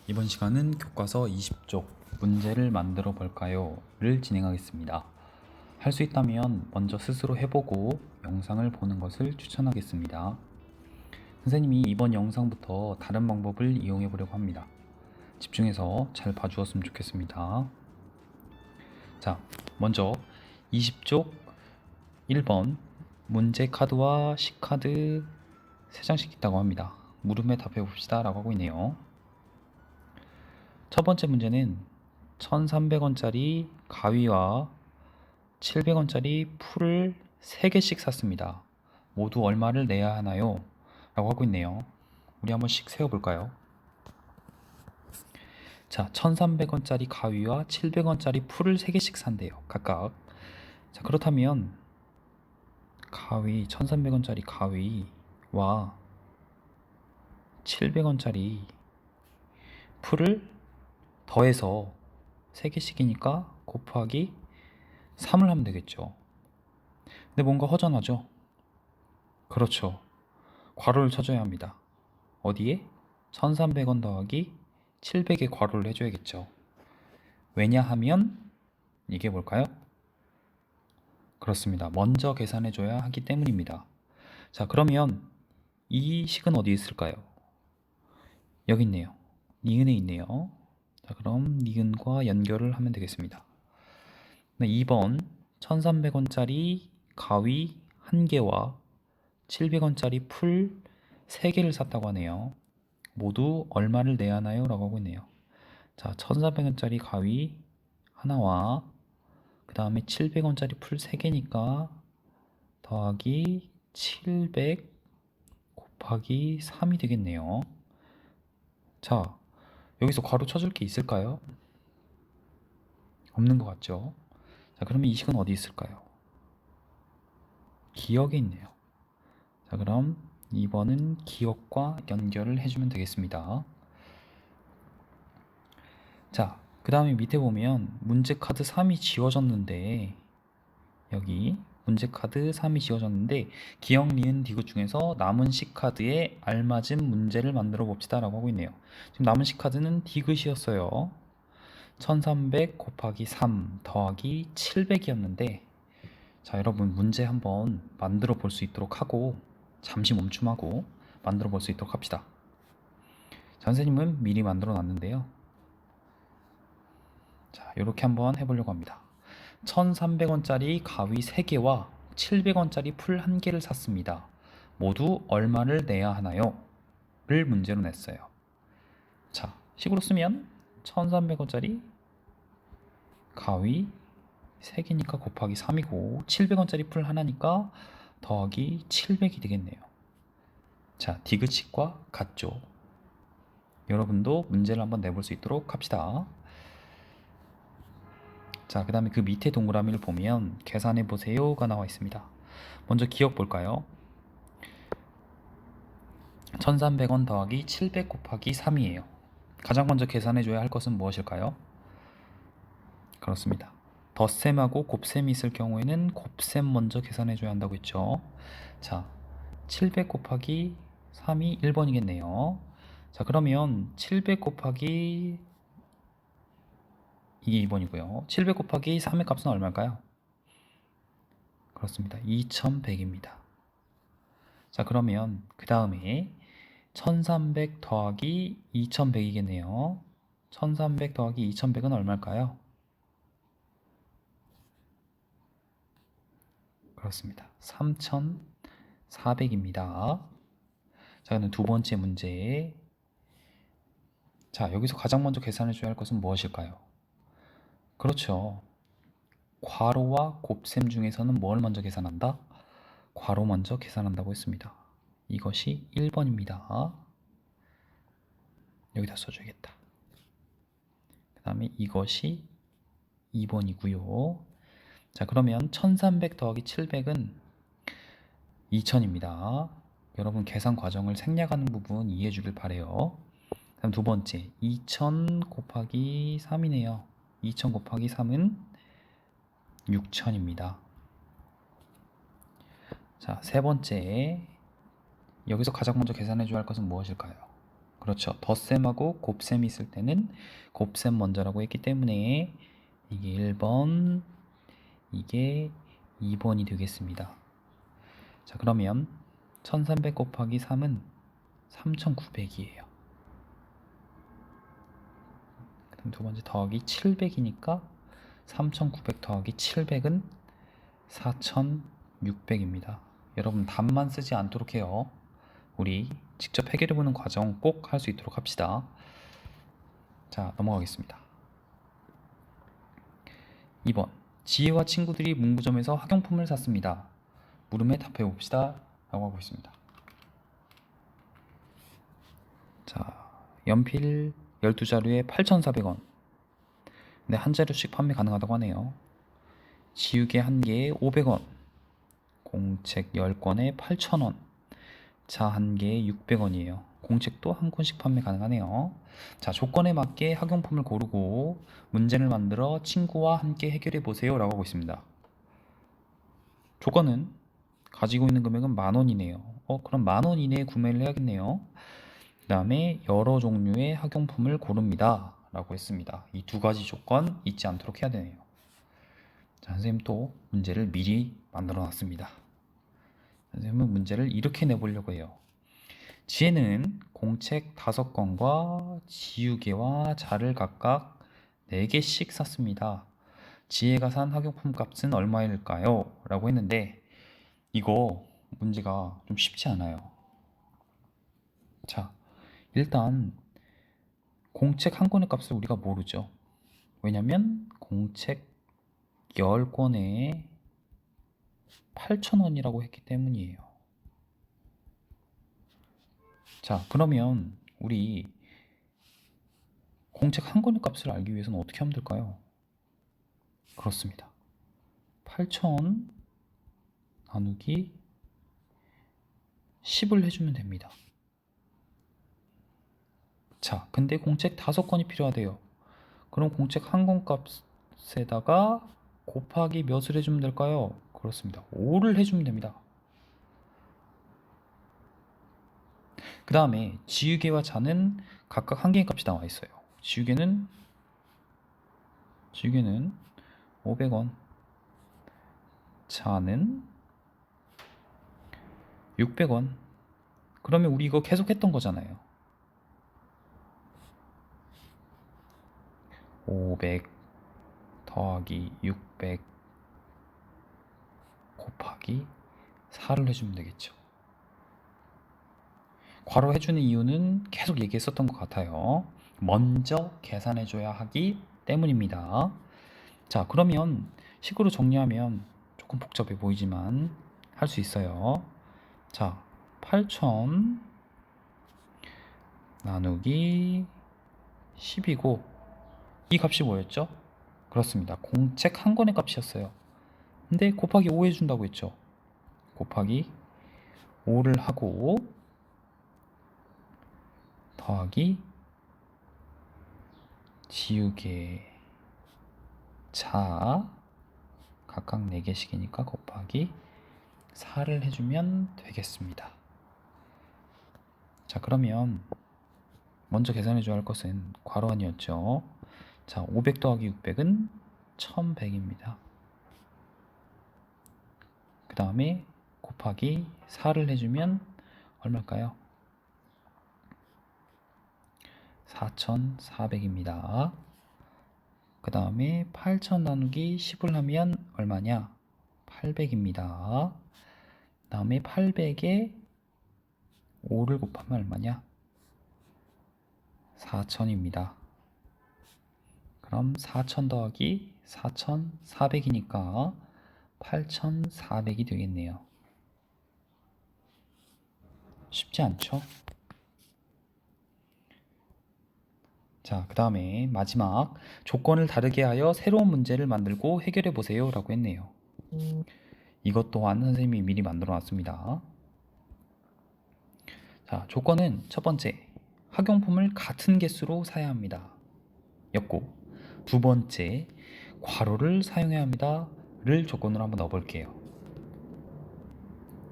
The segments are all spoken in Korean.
이번 시간은 교과서 20쪽 문제를 만들어 볼까요? 를 진행하겠습니다. 할 수 있다면 먼저 스스로 해보고 영상을 보는 것을 추천하겠습니다. 선생님이 이번 영상부터 다른 방법을 이용해 보려고 합니다. 집중해서 잘 봐주었으면 좋겠습니다. 자, 먼저 20쪽 1번 문제 카드와 시카드 3장씩 있다고 합니다. 물음에 답해 봅시다 라고 하고 있네요. 첫 번째 문제는 1,300원짜리 가위와 700원짜리 풀을 3개씩 샀습니다. 모두 얼마를 내야 하나요? 라고 하고 있네요. 우리 한 번씩 세어볼까요? 자, 1,300원짜리 가위와 700원짜리 풀을 3개씩 산대요. 각각. 자, 그렇다면 가위, 1,300원짜리 가위와 700원짜리 풀을 더해서 3개씩이니까 곱하기 3을 하면 되겠죠. 근데 뭔가 허전하죠? 그렇죠. 괄호를 쳐줘야 합니다. 어디에? 1300원 더하기 700에 괄호를 해줘야겠죠. 왜냐하면 이게 뭘까요? 그렇습니다. 먼저 계산해줘야 하기 때문입니다. 자, 그러면 이 식은 어디 있을까요? 여기 있네요. 니은에 있네요. 자, 그럼 니은과 연결을 하면 되겠습니다. 2번 1300원짜리 가위 1개와 700원짜리 풀 3개를 샀다고 하네요. 모두 얼마를 내야 하나요? 라고 하고 있네요. 자, 1,400원짜리 가위 하나와 그 다음에 700원짜리 풀 3개니까 더하기 700 곱하기 3이 되겠네요. 자, 여기서 괄호 쳐줄 게 있을까요? 없는 것 같죠? 자, 그러면 이 식은 어디 있을까요? 기억에 있네요. 자, 그럼 2번은 기억과 연결을 해주면 되겠습니다. 자, 그 다음에 밑에 보면 문제카드 3이 지워졌는데 여기 문제카드 3이 지워졌는데 기억, 니은, 디귿 중에서 남은 C카드에 알맞은 문제를 만들어 봅시다 라고 하고 있네요. 지금 남은 C카드는 디귿이었어요. 1300 곱하기 3 더하기 700이었는데 자, 여러분 문제 한번 만들어 볼 수 있도록 하고 잠시 멈춤하고 만들어 볼 수 있도록 합시다. 자, 선생님은 미리 만들어 놨는데요. 자, 이렇게 한번 해보려고 합니다. 1,300원짜리 가위 3개와 700원짜리 풀 1개를 샀습니다. 모두 얼마를 내야 하나요? 를 문제로 냈어요. 자, 식으로 쓰면 1,300원짜리 가위 3개니까 곱하기 3이고 700원짜리 풀 하나니까 더하기 700이 되겠네요. 자, 디귿식과 같죠? 여러분도 문제를 한번 내볼 수 있도록 합시다. 자, 그 다음에 그 밑에 동그라미를 보면 계산해 보세요가 나와 있습니다. 먼저 기억 볼까요? 1300원 더하기 700 곱하기 3이에요. 가장 먼저 계산해 줘야 할 것은 무엇일까요? 그렇습니다. 덧셈하고 곱셈이 있을 경우에는 곱셈 먼저 계산해 줘야 한다고 했죠. 자, 700 곱하기 3이 1번이겠네요. 자, 그러면 700 곱하기 이게 2번이고요. 700 곱하기 3의 값은 얼마일까요? 그렇습니다. 2100입니다. 자, 그러면 그 다음에 1300 더하기 2100이겠네요. 1300 더하기 2100은 얼마일까요? 그렇습니다. 3400입니다. 자, 그럼 두 번째 문제. 자, 여기서 가장 먼저 계산해 줘야 할 것은 무엇일까요? 그렇죠. 괄호와 곱셈 중에서는 뭘 먼저 계산한다? 괄호 먼저 계산한다고 했습니다. 이것이 1번입니다. 여기다 써줘야겠다. 그 다음에 이것이 2번이고요. 자, 그러면 1300 더하기 700은 2000입니다. 여러분 계산 과정을 생략하는 부분 이해해 주길 바래요. 다음 두 번째 2000 곱하기 3이네요. 2000 곱하기 3은 6000입니다. 자, 세 번째 여기서 가장 먼저 계산해 줘야 할 것은 무엇일까요? 그렇죠. 덧셈하고 곱셈이 있을 때는 곱셈 먼저라고 했기 때문에 이게 1번, 이게 2번이 되겠습니다. 자, 그러면 1300 곱하기 3은 3900이에요. 그럼 두 번째 더하기 700이니까 3900 더하기 700은 4600입니다. 여러분 답만 쓰지 않도록 해요. 우리 직접 해결해보는 과정 꼭 할 수 있도록 합시다. 자, 넘어가겠습니다. 2번, 지혜와 친구들이 문구점에서 학용품을 샀습니다. 물음에 답해 봅시다 라고 하고 있습니다. 자, 연필 12자루에 8,400원. 근데 한 자루씩 판매 가능하다고 하네요. 지우개 한 개에 500원, 공책 10권에 8,000원, 자 한 개에 600원이에요. 공책도 한 권씩 판매 가능하네요. 자, 조건에 맞게 학용품을 고르고 문제를 만들어 친구와 함께 해결해 보세요 라고 하고 있습니다. 조건은 가지고 있는 금액은 10,000원이네요. 그럼 10,000원 이내에 구매를 해야겠네요. 그 다음에 여러 종류의 학용품을 고릅니다 라고 했습니다. 이 두 가지 조건 잊지 않도록 해야 되네요. 자, 선생님 또 문제를 미리 만들어 놨습니다. 선생님은 문제를 이렇게 내보려고 해요. 지혜는 공책 5권과 지우개와 자를 각각 4개씩 샀습니다. 지혜가 산 학용품 값은 얼마일까요? 라고 했는데 이거 문제가 좀 쉽지 않아요. 자, 일단 공책 한 권의 값을 우리가 모르죠. 왜냐면 공책 10권에 8,000원이라고 했기 때문이에요. 자, 그러면 우리 공책 한 권의 값을 알기 위해서는 어떻게 하면 될까요? 그렇습니다. 8,000 나누기 10을 해주면 됩니다. 자, 근데 공책 5권이 필요하대요. 그럼 공책 한 권 값에다가 곱하기 몇을 해주면 될까요? 그렇습니다. 5를 해주면 됩니다. 그 다음에 지우개와 자는 각각 한 개의 값이 나와 있어요. 지우개는 500원, 자는 600원. 그러면 우리 이거 계속 했던 거잖아요. 500 더하기 600 곱하기 4를 해주면 되겠죠. 괄호 해주는 이유는 계속 얘기했었던 것 같아요. 먼저 계산해줘야 하기 때문입니다. 자, 그러면 식으로 정리하면 조금 복잡해 보이지만 할 수 있어요. 자, 8,000 나누기 10이고 이 값이 뭐였죠? 그렇습니다. 공책 한 권의 값이었어요. 근데 곱하기 5 해준다고 했죠. 곱하기 5를 하고 더하기 지우개 자 각각 4개씩이니까 곱하기 4를 해주면 되겠습니다. 자, 그러면 먼저 계산해줘야 할 것은 괄호안이었죠. 자, 500 더하기 600은 1100입니다. 그 다음에 곱하기 4를 해주면 얼마일까요? 4400입니다. 그 다음에 8,000 나누기 10을 하면 얼마냐? 800입니다. 그 다음에 800에 5를 곱하면 얼마냐? 4000입니다. 그럼 4000 더하기 4400이니까 8400이 되겠네요. 쉽지 않죠? 자, 그 다음에 마지막 조건을 다르게 하여 새로운 문제를 만들고 해결해 보세요 라고 했네요. 이것 또한 선생님이 미리 만들어 놨습니다. 자, 조건은 첫 번째, 학용품을 같은 개수로 사야 합니다 였고, 두 번째, 괄호를 사용해야 합니다 를 조건으로 한번 넣어볼게요.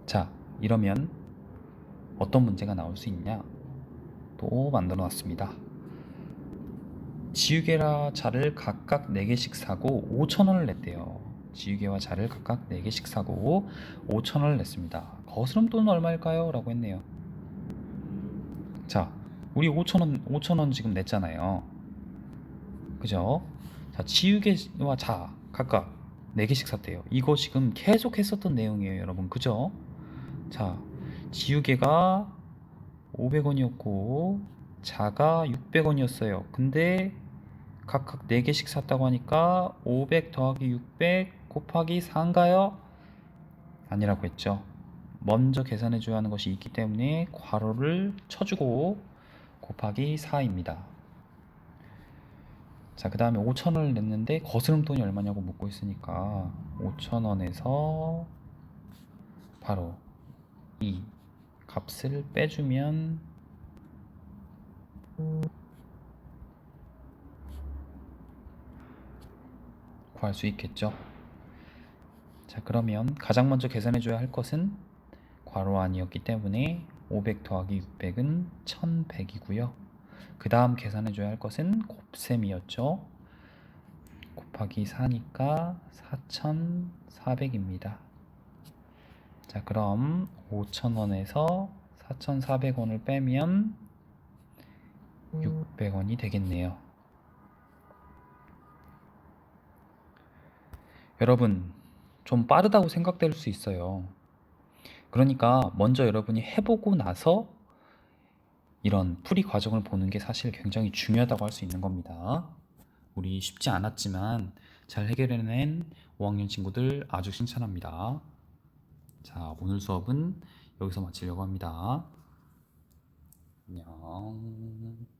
자, 이러면 어떤 문제가 나올 수 있냐? 또 만들어 놨습니다. 지우개와 자를 각각 4개씩 사고 5,000원을 냈대요. 지우개와 자를 각각 4개씩 사고 5,000원을 냈습니다. 거스름 돈은 얼마일까요? 라고 했네요. 자, 우리 5,000원 지금 냈잖아요. 그죠? 자, 지우개와 자 각각 4개씩 샀대요. 이거 지금 계속 했었던 내용이에요, 여러분. 그죠? 자, 지우개가 500원이었고 자가 600원이었어요. 근데 각각 4개씩 샀다고 하니까 500 더하기 600 곱하기 4인가요? 아니라고 했죠. 먼저 계산해 줘야 하는 것이 있기 때문에 괄호를 쳐주고 곱하기 4입니다. 자, 그 다음에 5,000원을 냈는데 거스름돈이 얼마냐고 묻고 있으니까 5,000원에서 바로 이 값을 빼주면 구할 수 있겠죠. 자, 그러면 가장 먼저 계산해 줘야 할 것은 괄호 안이었기 때문에 500 더하기 600은 1100이고요. 그 다음 계산해 줘야 할 것은 곱셈이었죠. 곱하기 4니까 4400입니다. 자, 그럼 5,000원에서 4,400원을 빼면 600원이 되겠네요. 여러분, 좀 빠르다고 생각될 수 있어요. 그러니까 먼저 여러분이 해보고 나서 이런 풀이 과정을 보는 게 사실 굉장히 중요하다고 할 수 있는 겁니다. 우리 쉽지 않았지만 잘 해결해낸 5학년 친구들 아주 칭찬합니다. 자, 오늘 수업은 여기서 마치려고 합니다. 안녕.